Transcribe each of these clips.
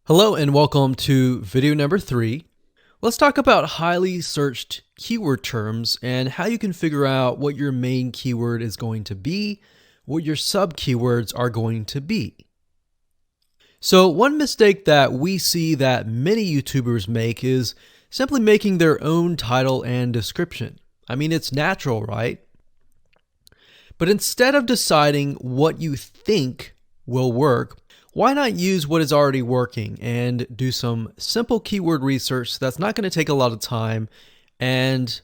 Hello and welcome to video number 3. Let's talk about highly searched keyword terms and how you can figure out what your main keyword is going to be, what your sub keywords are going to be. So one mistake that we see that many YouTubers make is simply making their own title and description. I mean, it's natural, right? But instead of deciding what you think will work, why not use what is already working and do some simple keyword research that's not going to take a lot of time, and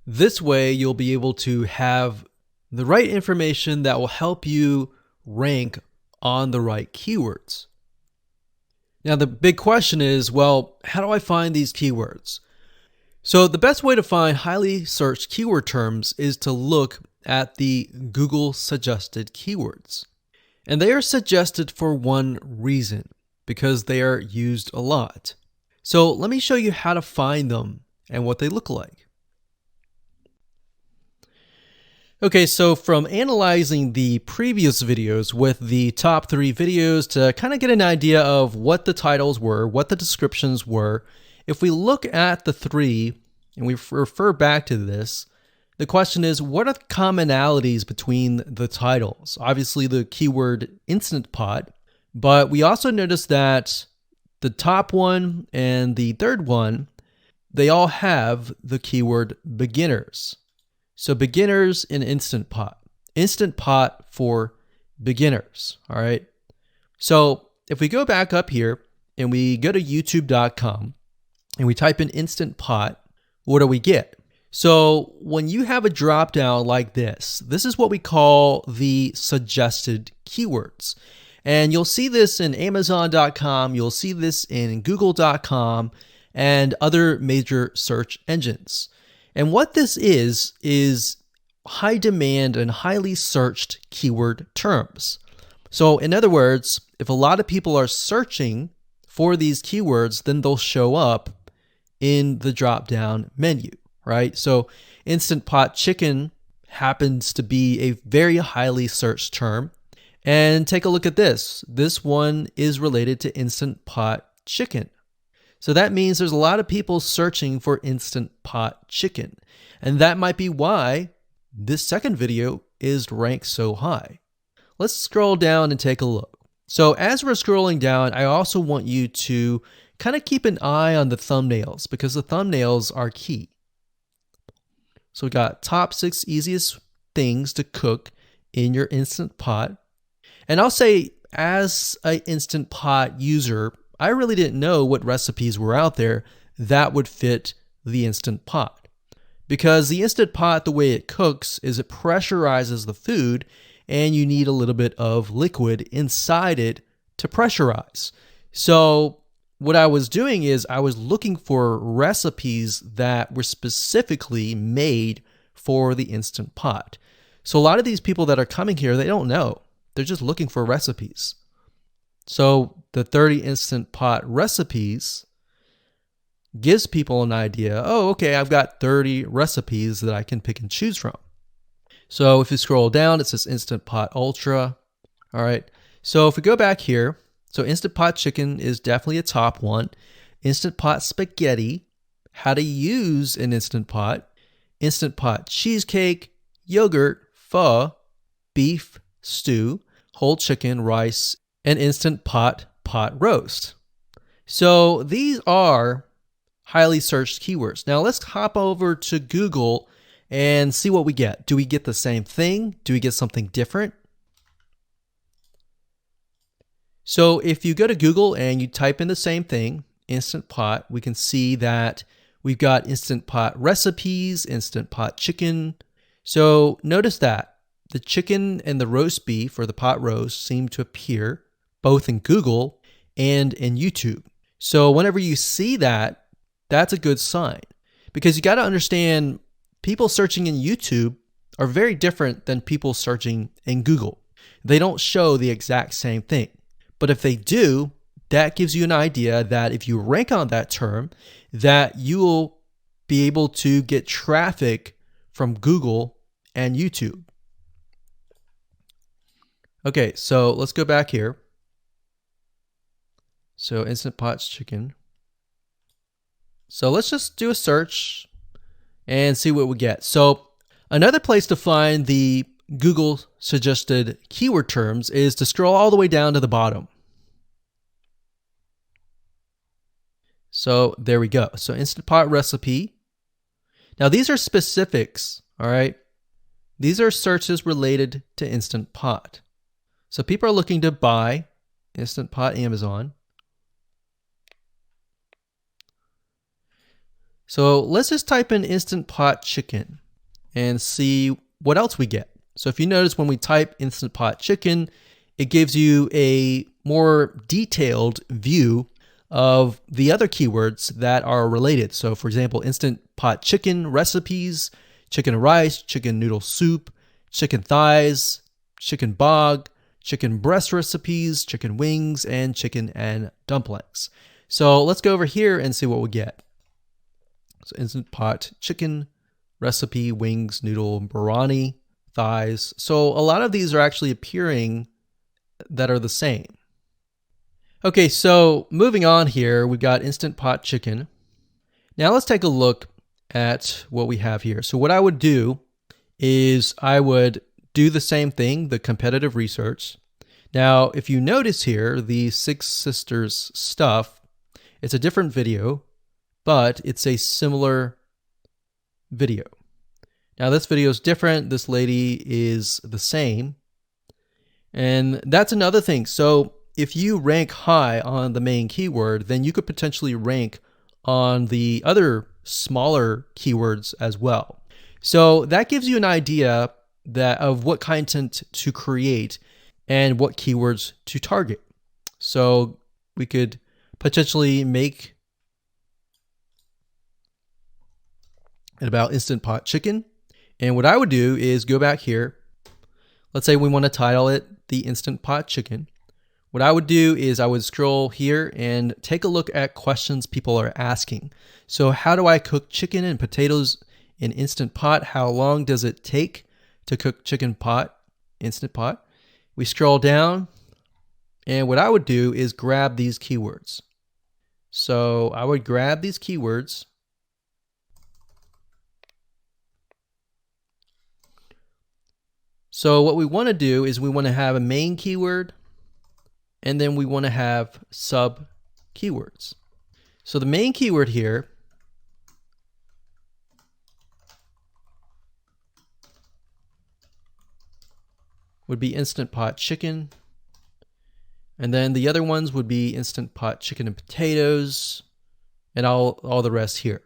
this way you'll be able to have the right information that will help you rank on the right keywords. Now the big question is, well, how do I find these keywords? So the best way to find highly searched keyword terms is to look at the Google suggested keywords. And they are suggested for one reason, because they are used a lot. So let me show you how to find them and what they look like. Okay, so from analyzing the previous videos with the top 3 videos to kind of get an idea of what the titles were, what the descriptions were, if we look at the 3 and we refer back to this, the question is, what are the commonalities between the titles? Obviously the keyword Instant Pot, but we also notice that the top one and the third one, they all have the keyword beginners. So beginners in Instant Pot for beginners, all right? So if we go back up here and we go to youtube.com and we type in Instant Pot, what do we get? So when you have a drop down like this is what we call the suggested keywords. And you'll see this in Amazon.com, you'll see this in Google.com and other major search engines. And what this is high demand and highly searched keyword terms. So in other words, if a lot of people are searching for these keywords, then they'll show up in the drop down menu. Right? So Instant Pot chicken happens to be a very highly searched term. And take a look at this. This one is related to Instant Pot chicken. So that means there's a lot of people searching for Instant Pot chicken. And that might be why this second video is ranked so high. Let's scroll down and take a look. So as we're scrolling down, I also want you to kind of keep an eye on the thumbnails, because the thumbnails are key. So we got top 6 easiest things to cook in your Instant Pot. And I'll say, as an Instant Pot user, I really didn't know what recipes were out there that would fit the Instant Pot. Because the Instant Pot, the way it cooks is it pressurizes the food, and you need a little bit of liquid inside it to pressurize. So what I was doing is I was looking for recipes that were specifically made for the Instant Pot. So a lot of these people that are coming here, they don't know. They're just looking for recipes. So the 30 Instant Pot recipes gives people an idea. Oh, okay, I've got 30 recipes that I can pick and choose from. So if you scroll down, it says Instant Pot Ultra. All right. So if we go back here, so Instant Pot chicken is definitely a top one. Instant Pot spaghetti, how to use an Instant Pot. Instant Pot cheesecake, yogurt, pho, beef stew, whole chicken, rice, and Instant Pot pot roast. So these are highly searched keywords. Now let's hop over to Google and see what we get. Do we get the same thing? Do we get something different? So if you go to Google and you type in the same thing, Instant Pot, we can see that we've got Instant Pot recipes, Instant Pot chicken. So notice that the chicken and the roast beef, or the pot roast, seem to appear both in Google and in YouTube. So whenever you see that, that's a good sign, because you got to understand, people searching in YouTube are very different than people searching in Google. They don't show the exact same thing. But if they do, that gives you an idea that if you rank on that term, that you will be able to get traffic from Google and YouTube. Okay, so let's go back here. So Instant Pot chicken. So let's just do a search and see what we get. So another place to find the Google suggested keyword terms is to scroll all the way down to the bottom. So there we go. So Instant Pot recipe. Now these are specifics, all right? These are searches related to Instant Pot. So people are looking to buy Instant Pot Amazon. So let's just type in Instant Pot chicken and see what else we get. So if you notice when we type Instant Pot chicken, it gives you a more detailed view of the other keywords that are related. So for example, Instant Pot chicken recipes, chicken rice, chicken noodle soup, chicken thighs, chicken bog, chicken breast recipes, chicken wings, and chicken and dumplings. So let's go over here and see what we get. So Instant Pot chicken recipe, wings, noodle, biryani, thighs. So a lot of these are actually appearing that are the same. Okay, so moving on here, we've got Instant Pot chicken. Now let's take a look at what we have here. So what I would do is I would do the same thing, the competitive research. Now, if you notice here, the Six Sisters stuff, it's a different video, but it's a similar video. Now this video is different. This lady is the same. And that's another thing. So if you rank high on the main keyword, then you could potentially rank on the other smaller keywords as well. So that gives you an idea of what content to create and what keywords to target. So we could potentially make it about Instant Pot chicken. And what I would do is go back here. Let's say we want to title it the Instant Pot chicken. What I would do is I would scroll here and take a look at questions people are asking. So how do I cook chicken and potatoes in Instant Pot? How long does it take to cook chicken pot, Instant Pot? We scroll down, and what I would do is grab these keywords. So I would grab these keywords. So what we want to do is we want to have a main keyword, and then we want to have sub keywords. So the main keyword here would be Instant Pot chicken. And then the other ones would be Instant Pot chicken and potatoes and all the rest here.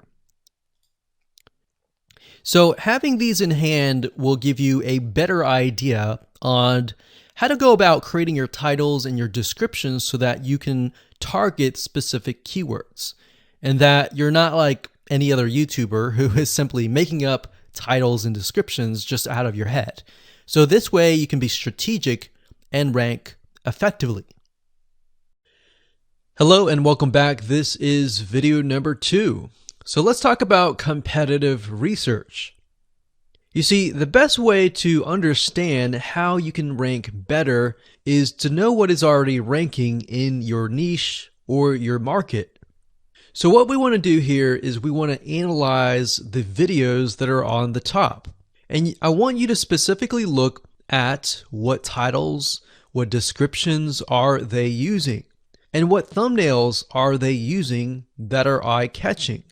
So having these in hand will give you a better idea on how to go about creating your titles and your descriptions so that you can target specific keywords and that you're not like any other YouTuber who is simply making up titles and descriptions just out of your head. So this way you can be strategic and rank effectively. Hello and welcome back. This is video number 2. So let's talk about competitive research. You see, the best way to understand how you can rank better is to know what is already ranking in your niche or your market. So what we want to do here is we want to analyze the videos that are on the top. And I want you to specifically look at what titles, what descriptions are they using, and what thumbnails are they using that are eye-catching.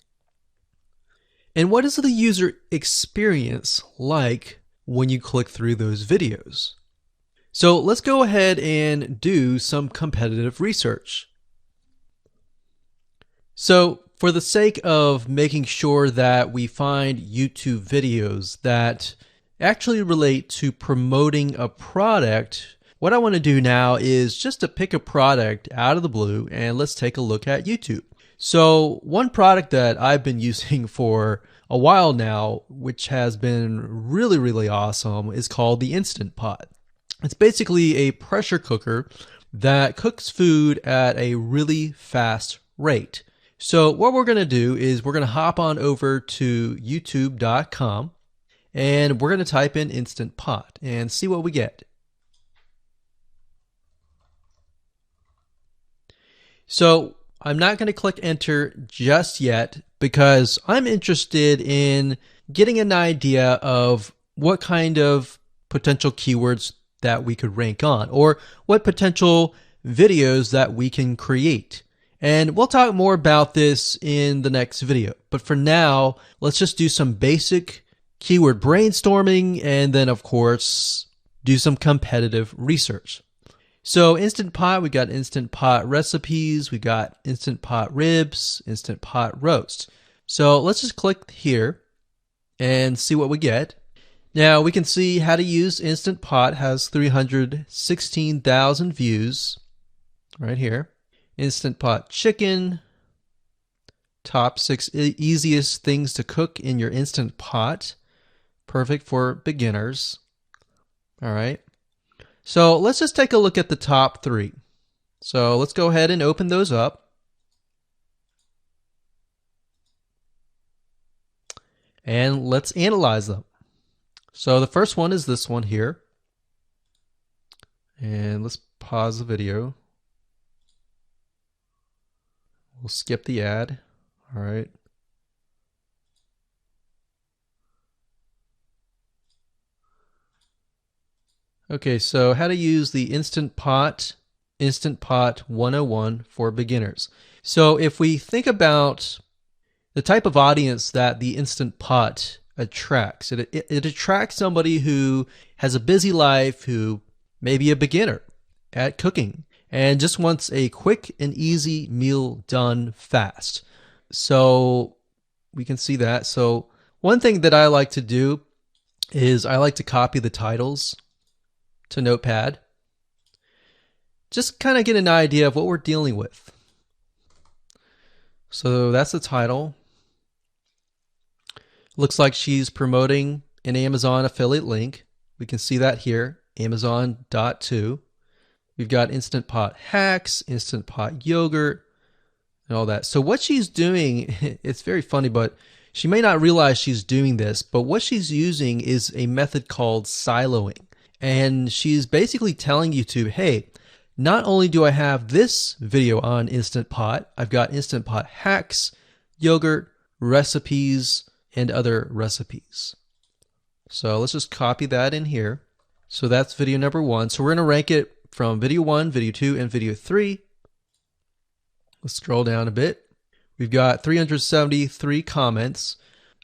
And what is the user experience like when you click through those videos? So let's go ahead and do some competitive research. So for the sake of making sure that we find YouTube videos that actually relate to promoting a product, what I want to do now is just to pick a product out of the blue and let's take a look at YouTube. So one product that I've been using for a while now, which has been really, really awesome, is called the Instant Pot. It's basically a pressure cooker that cooks food at a really fast rate. So what we're going to do is we're going to hop on over to youtube.com and we're going to type in Instant Pot and see what we get. So I'm not going to click enter just yet because I'm interested in getting an idea of what kind of potential keywords that we could rank on, or what potential videos that we can create. And we'll talk more about this in the next video. But for now, let's just do some basic keyword brainstorming and then, of course, do some competitive research. So Instant Pot, we got Instant Pot recipes, we got Instant Pot ribs, Instant Pot roast. So let's just click here and see what we get. Now we can see how to use Instant Pot has 316,000 views right here. Instant Pot chicken, top 6 easiest things to cook in your Instant Pot. Perfect for beginners. All right. So let's just take a look at the top 3. So let's go ahead and open those up. And let's analyze them. So the first one is this one here. And let's pause the video. We'll skip the ad. All right. Okay, so how to use the Instant Pot 101 for beginners. So if we think about the type of audience that the Instant Pot attracts, it attracts somebody who has a busy life, who may be a beginner at cooking and just wants a quick and easy meal done fast. So we can see that. So one thing that I like to do is I like to copy the titles to Notepad. Just kind of get an idea of what we're dealing with. So that's the title. Looks like she's promoting an Amazon affiliate link. We can see that here, Amazon.to. We've got Instant Pot hacks, Instant Pot yogurt, and all that. So what she's doing, it's very funny, but she may not realize she's doing this, but what she's using is a method called siloing. And she's basically telling YouTube, hey, not only do I have this video on Instant Pot, I've got Instant Pot hacks, yogurt, recipes, and other recipes. So let's just copy that in here. So that's video number 1. So we're going to rank it from video 1, video 2, and video 3. Let's scroll down a bit. We've got 373 comments.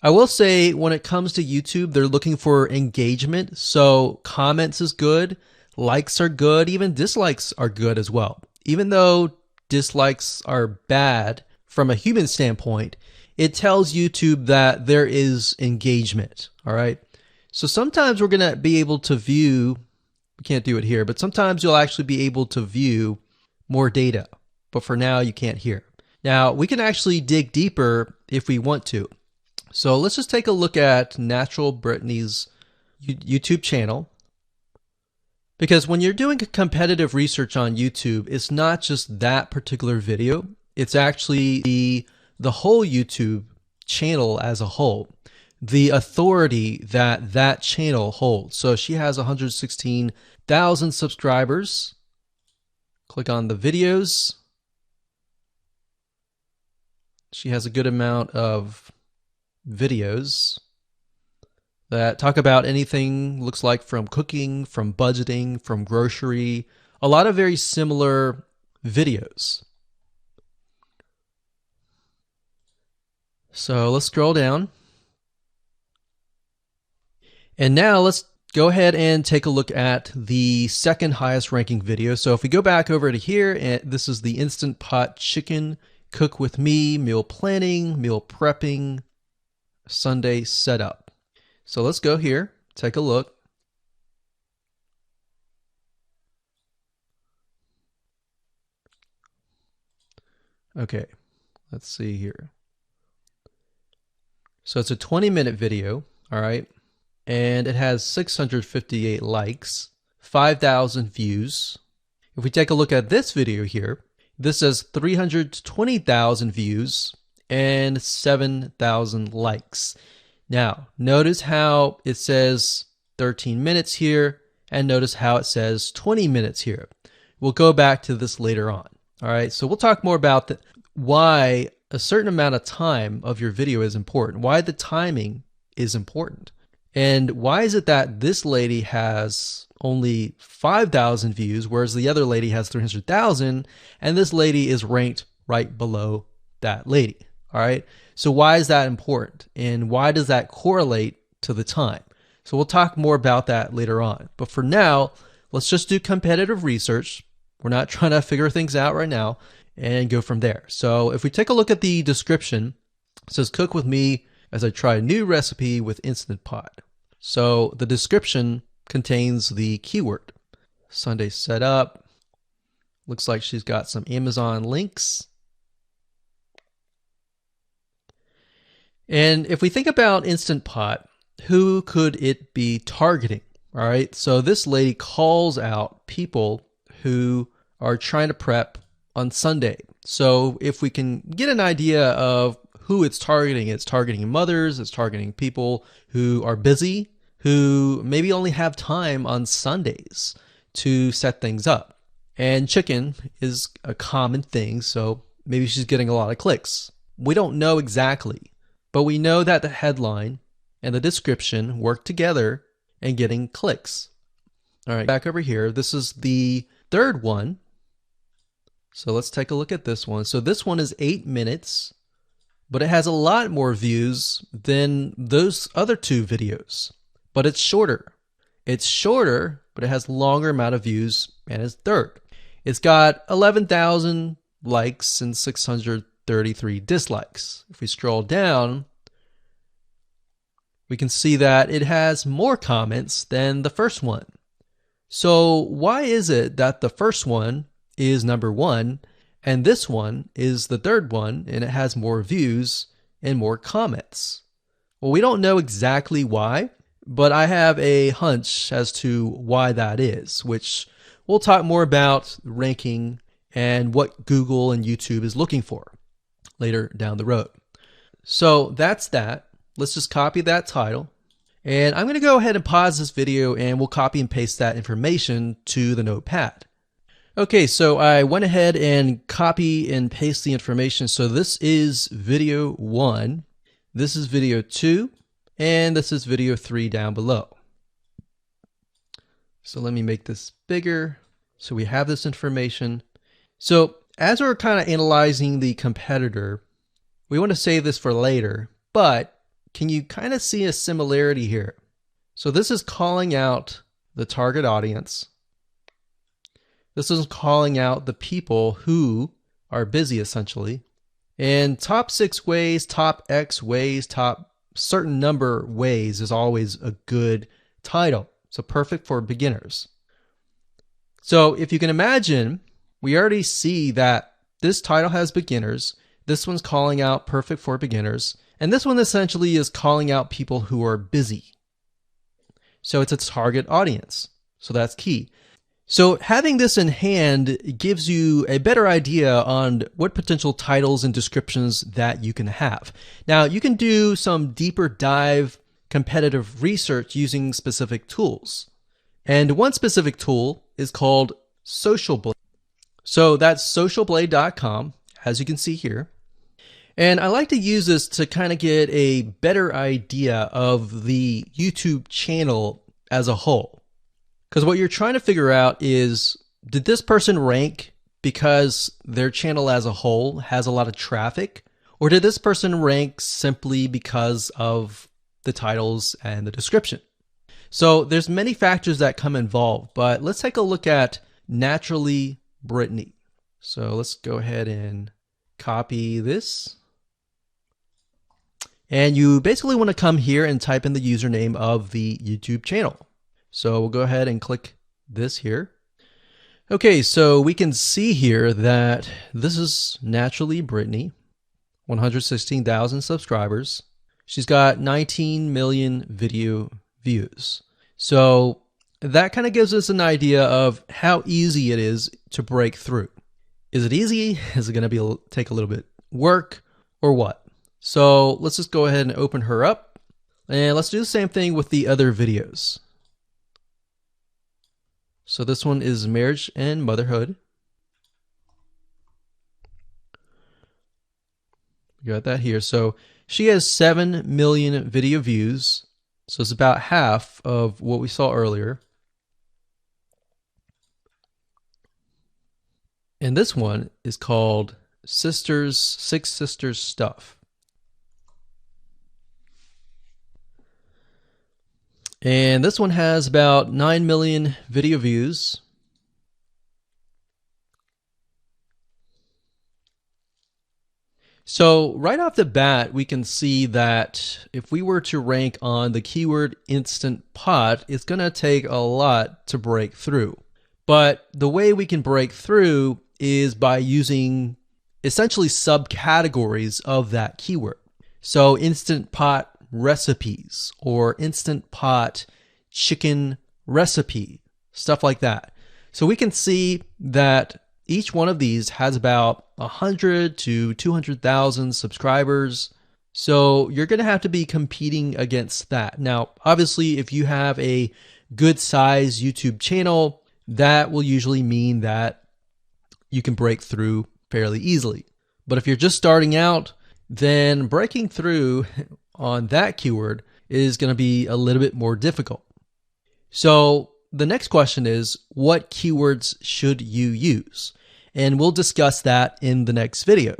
I will say when it comes to YouTube, they're looking for engagement. So comments is good, likes are good, even dislikes are good as well. Even though dislikes are bad from a human standpoint, it tells YouTube that there is engagement. All right. So sometimes we're going to be able to view, we can't do it here, but sometimes you'll actually be able to view more data. But for now, you can't hear. Now, we can actually dig deeper if we want to. So let's just take a look at Natural Brittany's YouTube channel. Because when you're doing competitive research on YouTube, it's not just that particular video. It's actually the whole YouTube channel as a whole. The authority that that channel holds. So she has 116,000 subscribers. Click on the videos. She has a good amount of videos that talk about anything, looks like from cooking, from budgeting, from grocery, a lot of very similar videos. So let's scroll down. And now let's go ahead and take a look at the second highest ranking video. So if we go back over to here, and this is the Instant Pot chicken, cook with me, meal planning, meal prepping, Sunday setup. So let's go here, take a look. Okay, let's see here. So it's a 20-minute video, all right, and it has 658 likes, 5,000 views. If we take a look at this video here, this has 320,000 views and 7,000 likes. Now, notice how it says 13 minutes here, and notice how it says 20 minutes here. We'll go back to this later on. All right, so we'll talk more about why a certain amount of time of your video is important, why the timing is important. And why is it that this lady has only 5,000 views, whereas the other lady has 300,000, and this lady is ranked right below that lady? All right. So why is that important? And why does that correlate to the time? So we'll talk more about that later on. But for now, let's just do competitive research. We're not trying to figure things out right now and go from there. So if we take a look at the description, it says cook with me as I try a new recipe with Instant Pot. So the description contains the keyword. Sunday setup. Looks like she's got some Amazon links. And if we think about Instant Pot, who could it be targeting? All right, so this lady calls out people who are trying to prep on Sunday. So if we can get an idea of who it's targeting mothers, it's targeting people who are busy, who maybe only have time on Sundays to set things up. And chicken is a common thing, so maybe she's getting a lot of clicks. We don't know exactly, but we know that the headline and the description work together and getting clicks. All right, back over here, this is the third one. So let's take a look at this one. So this one is 8 minutes, but it has a lot more views than those other two videos, but it's shorter. It's shorter, but it has longer amount of views and it's third. It's got 11,000 likes and 633 dislikes. If we scroll down, we can see that it has more comments than the first one. So why is it that the first one is number one and this one is the third one and it has more views and more comments? Well, we don't know exactly why, but I have a hunch as to why that is, which we'll talk more about ranking and what Google and YouTube is looking for later down the road. So that's that. Let's just copy that title. And I'm going to go ahead and pause this video and we'll copy and paste that information to the notepad. Okay, so I went ahead and copy and paste the information. So this is video 1, this is video 2, and this is video 3 down below. So let me make this bigger. So we have this information. So as we're kind of analyzing the competitor, we want to save this for later, but can you kind of see a similarity here? So this is calling out the target audience. This is calling out the people who are busy essentially. And top 6 ways, top X ways, top certain number ways is always a good title. So perfect for beginners. So if you can imagine, we already see that this title has beginners. This one's calling out perfect for beginners. And this one essentially is calling out people who are busy. So it's a target audience. So that's key. So having this in hand gives you a better idea on what potential titles and descriptions that you can have. Now you can do some deeper dive competitive research using specific tools. And one specific tool is called Social Blade. So that's socialblade.com, as you can see here. And I like to use this to kind of get a better idea of the YouTube channel as a whole. Because what you're trying to figure out is, did this person rank because their channel as a whole has a lot of traffic? Or did this person rank simply because of the titles and the description? So there's many factors that come involved, but let's take a look at Naturally Brittany. So let's go ahead and copy this. And you basically want to come here and type in the username of the YouTube channel. So we'll go ahead and click this here. Okay, so we can see here that this is Naturally Brittany, 116,000 subscribers. She's got 19 million video views. So that kind of gives us an idea of how easy it is to break through. Is it easy? Is it going to take a little bit work or what? So let's just go ahead and open her up and let's do the same thing with the other videos. So this one is marriage and motherhood. We got that here. So she has 7 million video views. So it's about half of what we saw earlier. And this one is called Six Sisters Stuff. And this one has about 9 million video views. So right off the bat, we can see that if we were to rank on the keyword Instant Pot, it's going to take a lot to break through. But the way we can break through is by using essentially subcategories of that keyword. So Instant Pot recipes or Instant Pot chicken recipe, stuff like that. So we can see that each one of these has about 100 to 200,000 subscribers. So you're going to have to be competing against that. Now, obviously, if you have a good size YouTube channel, that will usually mean that you can break through fairly easily. But if you're just starting out, then breaking through on that keyword is going to be a little bit more difficult. So the next question is, what keywords should you use? And we'll discuss that in the next video.